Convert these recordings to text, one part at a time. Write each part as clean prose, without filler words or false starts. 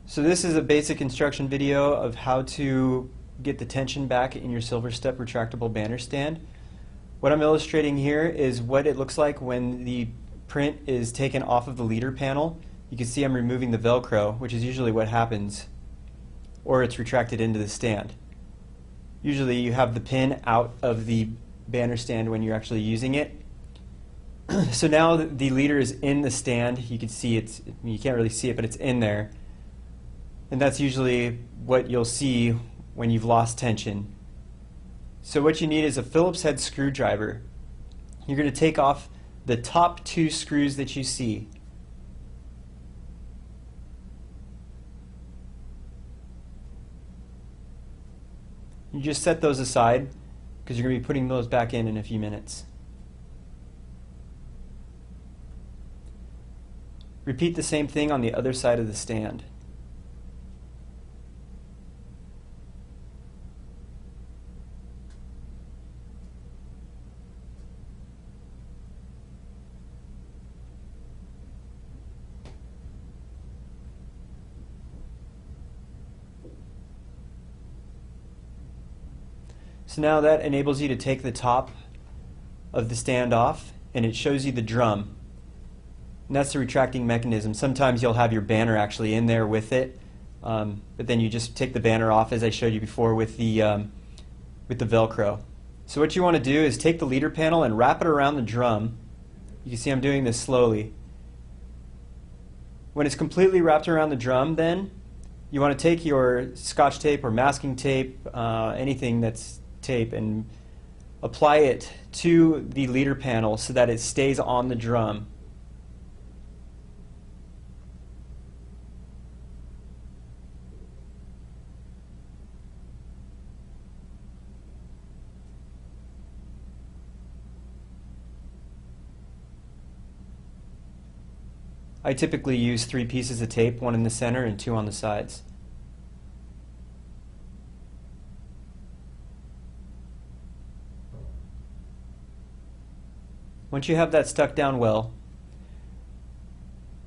So this is a basic instruction video of how to get the tension back in your Silverstep retractable banner stand. What I'm illustrating here is what it looks like when the print is taken off of the leader panel. You can see I'm removing the Velcro, which is usually what happens, or it's retracted into the stand. Usually you have the pin out of the banner stand when you're actually using it. So now the leader is in the stand. You can see you can't really see it, but it's in there. And that's usually what you'll see when you've lost tension. So what you need is a Phillips head screwdriver. You're going to take off the top two screws that you see. You just set those aside because you're going to be putting those back in a few minutes. Repeat the same thing on the other side of the stand. So now that enables you to take the top of the stand off, and it shows you the drum. And that's the retracting mechanism. Sometimes you'll have your banner actually in there with it, but then you just take the banner off, as I showed you before, with the Velcro. So what you want to do is take the leader panel and wrap it around the drum. You can see I'm doing this slowly. When it's completely wrapped around the drum, then you want to take your Scotch tape or masking tape, anything that's tape, and apply it to the leader panel so that it stays on the drum. I typically use 3 pieces of tape, 1 in the center and 2 on the sides. Once you have that stuck down well,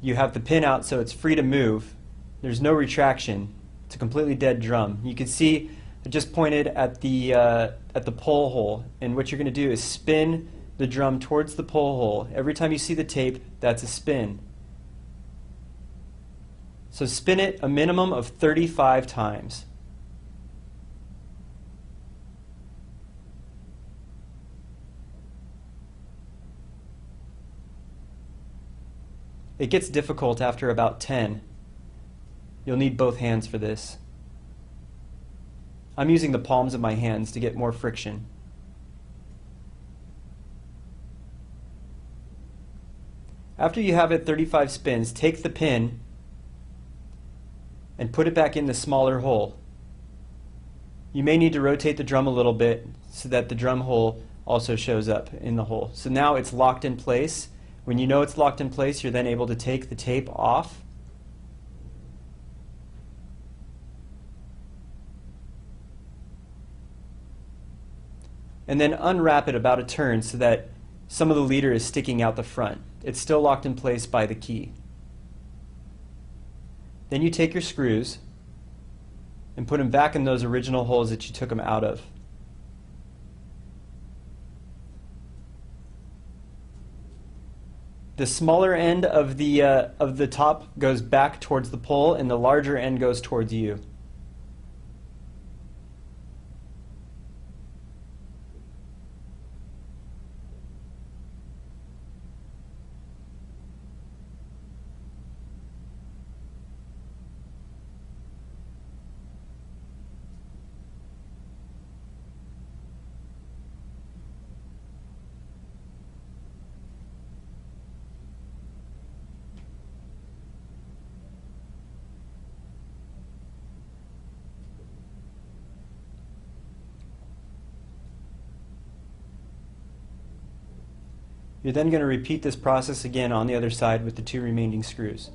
you have the pin out so it's free to move. There's no retraction. It's a completely dead drum. You can see I just pointed at the pull hole, and what you're going to do is spin the drum towards the pull hole. Every time you see the tape, that's a spin. So spin it a minimum of 35 times. It gets difficult after about 10. You'll need both hands for this. I'm using the palms of my hands to get more friction. After you have it 35 spins, take the pin and put it back in the smaller hole. You may need to rotate the drum a little bit so that the drum hole also shows up in the hole. So now it's locked in place. When you know it's locked in place, you're then able to take the tape off. And then unwrap it about a turn so that some of the leader is sticking out the front. It's still locked in place by the key. Then you take your screws and put them back in those original holes that you took them out of. The smaller end of the top goes back towards the pole, and the larger end goes towards you. You're then going to repeat this process again on the other side with the 2 remaining screws.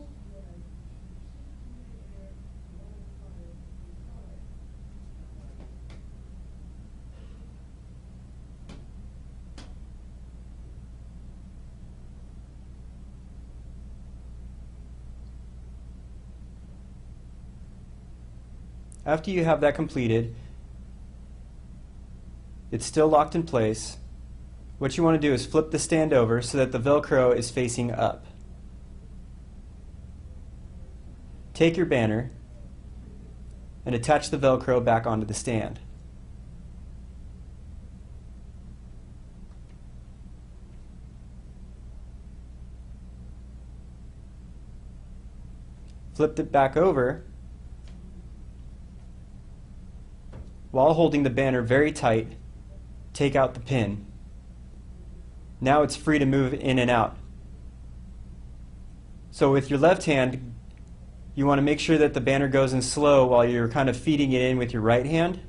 After you have that completed, it's still locked in place. What you want to do is flip the stand over so that the Velcro is facing up. Take your banner and attach the Velcro back onto the stand. Flip it back over while holding the banner very tight. Take out the pin. Now it's free to move in and out. So with your left hand, you want to make sure that the banner goes in slow while you're kind of feeding it in with your right hand.